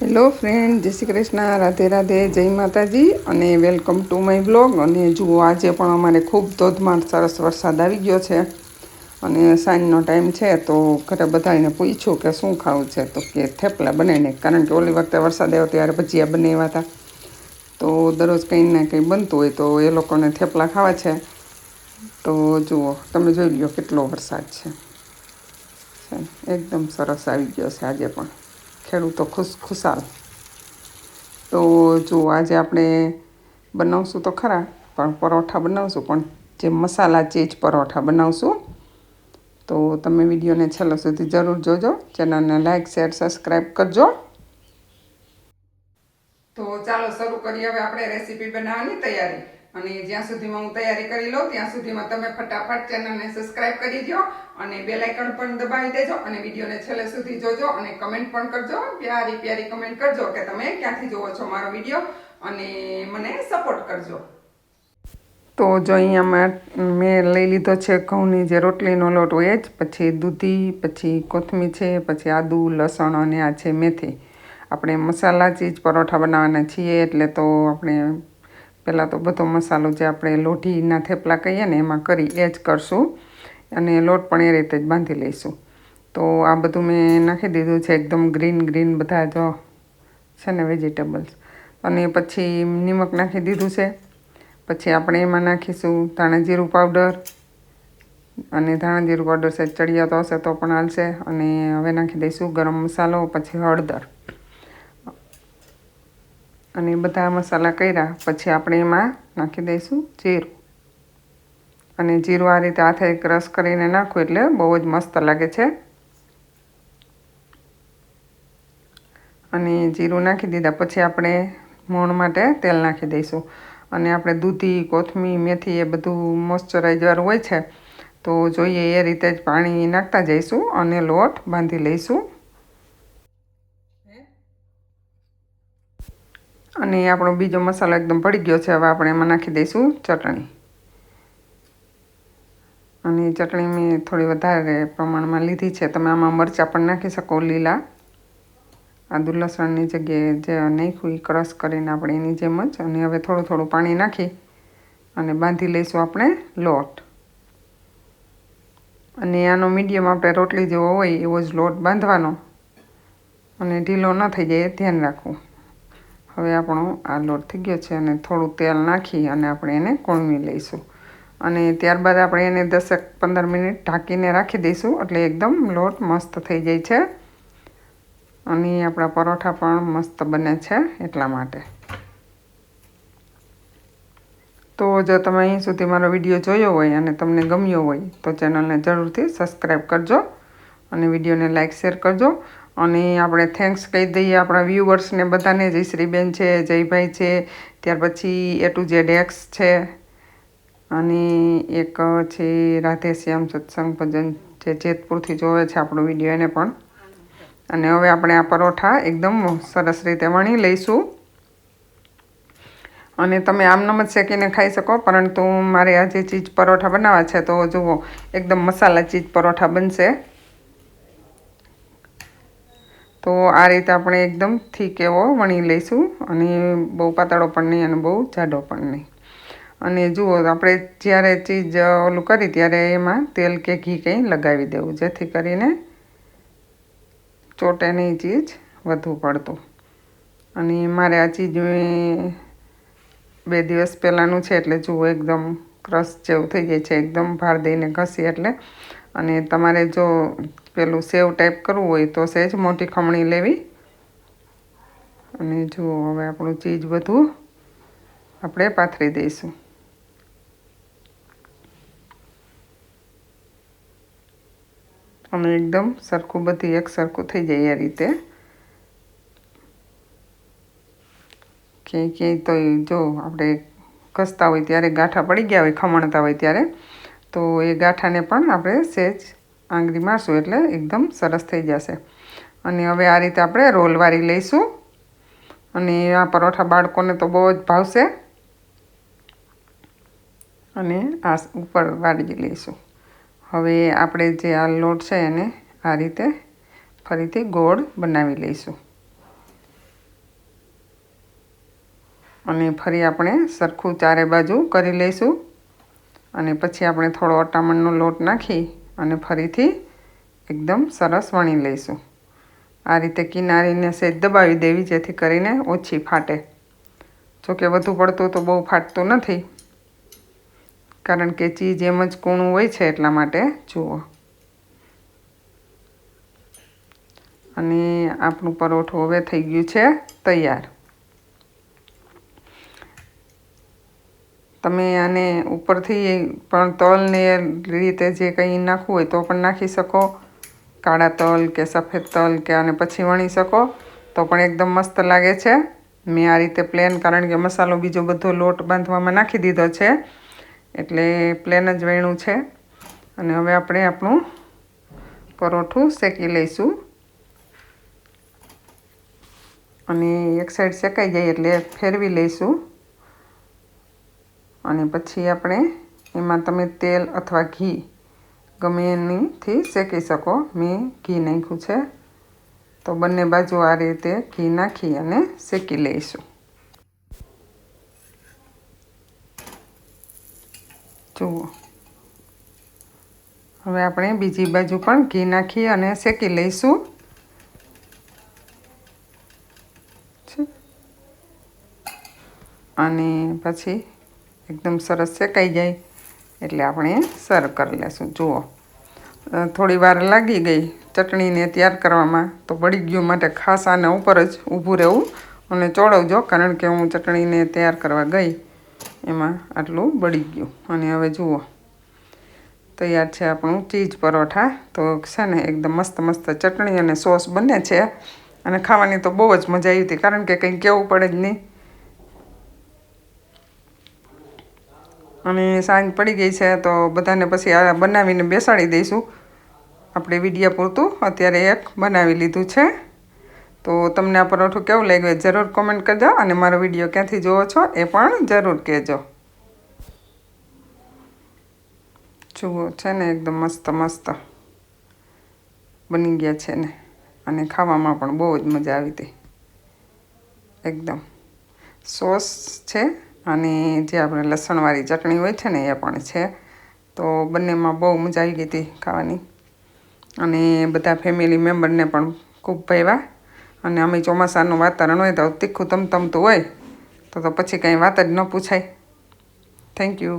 Hello friend, જય શ્રી કૃષ્ણ, રાધે રાધે, જય માતાજી અને વેલકમ ટુ માય બ્લોગ. અને જુઓ, આજે પણ અમારે ખૂબ ધોધમાર સરસ વરસાદ આવી ગયો છે અને સાંજનો ટાઈમ છે. તો ઘરે બધાને પૂછ્યું કે શું ખાવું છે, તો કે થેપલા બનાવીને. કારણ કે ઓલી વખતે વરસાદ આવ્યો ત્યારે ભજીયા બનાવ્યા હતા, તો દરરોજ કંઈ ને કંઈ બનતું હોય તો એ લોકોને થેપલા ખાવા છે. તો જુઓ, તમે જોઈ લો કેટલો વરસાદ છે. એકદમ સરસ આવી ગયો છે આજે પણ. ખેડૂતો ખુશાલ. તો જો આજે આપણે બનાવશું તો ખરા, પણ પરોઠા બનાવશું, પણ જે મસાલા ચીજ પરોઠા બનાવશું. તો તમે વિડીયોને છેલ્લે સુધી જરૂર જોજો. ચેનલને લાઇક, શેર, સબસ્ક્રાઈબ કરજો. તો ચાલો શરૂ કરીએ હવે આપણે રેસીપી બનાવવાની તૈયારી. અને જ્યાં સુધીમાં હું તૈયારી કરી લઉં ત્યાં સુધીમાં તમે ફટાફટ ચેનલને સબસ્ક્રાઈબ કરી દો અને બેલ આઇકન પણ દબાવી દેજો અને વિડીયોને છેલ્લે સુધી જોજો અને કમેન્ટ પણ કરજો. પ્યારી પ્યારી કમેન્ટ કરજો કે તમે ક્યાંથી જોવો છો મારો વિડીયો અને મને સપોર્ટ કરજો. તો જો અહીંયા મેં લઈ લીધો છે ઘઉંની જે રોટલીનો લોટ હોય જ, પછી દૂધી, પછી કોથમીર છે, પછી આદુ, લસણ અને આ છે મેથી. આપણે મસાલા ચીજ પરોઠા બનાવવાના છીએ, એટલે તો આપણે પહેલાં તો બધો મસાલો જે આપણે લોઢીના થેપલા કહીએ ને એમાં કરી એ જ કરશું. અને લોટ પણ એ રીતે જ બાંધી લઈશું. તો આ બધું મેં નાખી દીધું છે, એકદમ ગ્રીન બધા જો છે ને વેજીટેબલ્સ. અને પછી નિમક નાખી દીધું છે. પછી આપણે એમાં નાખીશું ધાણા જીરું પાવડર, અને ધાણા જીરું પાવડર છે ચડિયાતો હશે તો પણ હાલશે. અને હવે નાખી દઈશું ગરમ મસાલો, પછી હળદર. અને બધા મસાલા કર્યા પછી આપણે એમાં નાખી દઈશું જીરું. અને જીરું આ રીતે હાથે ક્રશ કરીને નાખવું એટલે બહુ જ મસ્ત લાગે છે. અને જીરું નાખી દીધા પછી આપણે મોણ માટે તેલ નાખી દઈશું. અને આપણે દૂધી, કોથમીર, મેથી એ બધું મોઇશ્ચરાઇઝર હોય છે, તો જોઈએ એ રીતે જ પાણી નાખતા જઈશું અને લોટ બાંધી લઈશું. અને આપણો બીજો મસાલો એકદમ પડી ગયો છે. હવે આપણે એમાં નાખી દઈશું ચટણી. અને ચટણી મેં થોડી વધારે પ્રમાણમાં લીધી છે. તમે આમાં મરચાં પણ નાખી શકો લીલા. આદુ લસણની જગ્યાએ જે નાખ્યું એ ક્રશ કરીને આપણે એની જેમ જ. અને હવે થોડું થોડું પાણી નાખી અને બાંધી લઈશું આપણે લોટ. અને આનો મીડિયમ આપણે રોટલી જેવો હોય એવો જ લોટ બાંધવાનો, અને ઢીલો ન થઈ જાય એ ધ્યાન રાખવું. હવે આપણો આ લોટ થઈ ગયો છે અને થોડું તેલ નાખી અને આપણે એને કોળમી લઈશું. અને ત્યારબાદ આપણે એને 10-15 મિનિટ ઢાંકીને રાખી દઈશું, એટલે એકદમ લોટ મસ્ત થઈ જાય છે. અને આપણા પરોઠા પણ મસ્ત બને છે એટલા માટે. તો જો તમે અહીં સુધી મારો વિડીયો જોયો હોય અને તમને ગમ્યો હોય તો ચેનલને જરૂરથી સબસ્ક્રાઈબ કરજો અને વિડીયોને લાઇક, શેર કરજો. અને આપણે થેન્ક્સ કહી દઈએ આપણા વ્યૂવર્સને બધાને. જયશ્રીબેન છે, જયભાઈ છે, ત્યાર પછી A to Z છે, અને એક છે રાધેશ્યામ સત્સંગ ભજન, જે જેતપુરથી જોવે છે આપણો વિડીયો, એને પણ. અને હવે આપણે આ પરોઠા એકદમ સરસ રીતે વણી લઈશું. અને તમે આમનામ જ શેકીને ખાઈ શકો, પરંતુ મારે આજે ચીજ પરોઠા બનાવવા છે, તો જુઓ એકદમ મસાલા ચીજ પરોઠા બનશે. તો આ રીતે આપણે એકદમ થીક એવો વણી લઈશું, અને બહુ પાતળો પણ નહીં અને બહુ જાડો પણ નહીં. અને જુઓ, આપણે જ્યારે ચીજ ઓલું કરી ત્યારે એમાં તેલ કે ઘી કંઈ લગાવી દેવું, જેથી કરીને ચોટે નહીં ચીજ વધુ પડતું. અને મારે આ ચીજ 2 દિવસ પહેલાંનું છે, એટલે જુઓ એકદમ ક્રશ જેવું થઈ જાય છે, એકદમ ભાર દઈને ઘસી એટલે. અને તમારે જો પેલું સેવ ટાઈપ કરવું હોય તો સહેજ મોટી ખમણી લેવી. અને જુઓ હવે આપણું ચીજ બધું આપણે પાથરી દઈશું. અને એકદમ સરખું બધી એક સરખું થઈ જાય એ રીતે. ક્યાંય તો જો આપણે ઘસતા હોય ત્યારે ગાંઠા પડી ગયા હોય, ખમણતા હોય ત્યારે, તો એ ગાંઠાને પણ આપણે સહેજ આંગળી મારશું એટલે એકદમ સરસ થઈ જશે. અને હવે આ રીતે આપણે રોલ વાળી લઈશું. અને આ પરોઠા બાળકોને તો બહુ જ ભાવશે. અને આ ઉપર વાળી લઈશું. હવે આપણે જે આ લોટ છે એને આ રીતે ફરીથી ગોળ બનાવી લઈશું. અને ફરી આપણે સરખું ચારે બાજુ કરી લઈશું અને પછી આપણે થોડો અટામણનો લોટ નાખી અને ફરીથી એકદમ સરસ વણી લઈશું. આ રીતે કિનારીને સહેજ દબાવી દેવી જેથી કરીને ઓછી ફાટે. જોકે વધુ પડતું તો બહુ ફાટતું નથી કારણ કે ચીઝ એમ જ કૂણું હોય છે એટલા માટે. જુઓ, અને આપણું પરોઠું હવે થઈ ગયું છે તૈયાર. તમે આને ઉપરથી પણ તલને રીતે જે કંઈ નાખવું હોય તો પણ નાખી શકો, કાળા તલ કે સફેદ તલ કે અને પછી વણી શકો તો પણ એકદમ મસ્ત લાગે છે. મેં આ રીતે પ્લેન, કારણ કે મસાલો બીજો બધો લોટ બાંધવામાં નાખી દીધો છે એટલે પ્લેન જ વેણું છે. અને હવે આપણે આપણું પરોઠું શેકી લઈશું અને એક સાઈડ શેકાઈ જાય એટલે ફેરવી લઈશું. અને પછી આપણે એમાં તમે તેલ અથવા ઘી ગમે એનીથી શેકી શકો. મેં ઘી નાખ્યું છે તો બંને બાજુ આ રીતે ઘી નાખી અને શેકી લઈશું. જુઓ, હવે આપણે બીજી બાજુ પણ ઘી નાખી અને શેકી લઈશું. અને પછી એકદમ સરસ શેકાઈ જાય એટલે આપણે સર્વ કરી લઈશું. જુઓ, થોડી વાર લાગી ગઈ ચટણીને તૈયાર કરવામાં તો બળી ગયું, માટે ખાસ આના ઉપર જ ઊભું રહેવું અને ચોળવજો, કારણ કે હું ચટણીને તૈયાર કરવા ગઈ એમાં આટલું બળી ગયું. અને હવે જુઓ, તૈયાર છે આપણું ચીઝ પરોઠા. તો છે ને એકદમ મસ્ત મસ્ત ચટણી અને સોસ બને છે અને ખાવાની તો બહુ જ મજા આવી હતી, કારણ કે કંઈ કહેવું પડે જ નહીં. અને સાંજ પડી ગઈ છે તો બધાને પછી આ બનાવીને બેસાડી દઈશું. આપણે વિડીયા પૂરતું અત્યારે એક બનાવી લીધું છે. તો તમને આ પરોઠું કેવું લાગ્યું એ જરૂર કોમેન્ટ કરજો અને મારો વિડીયો ક્યાંથી જોવો છો એ પણ જરૂર કહેજો. જુઓ, છે ને એકદમ મસ્ત મસ્ત બની ગયા છે ને, અને ખાવામાં પણ બહુ જ મજા આવી હતી. એકદમ સોસ છે અને જે આપણે લસણવાળી ચટણી હોય છે ને એ પણ છે. તો બંનેમાં બહુ મજા આવી ગઈ હતી ખાવાની. અને બધા ફેમિલી મેમ્બરને પણ ખૂબ ભાવ્યા. અને અમે ચોમાસાનું વાતાવરણ હોય તો તીખું તમતમતું હોય તો પછી કંઈ વાત જ ન પૂછાય. Thank you.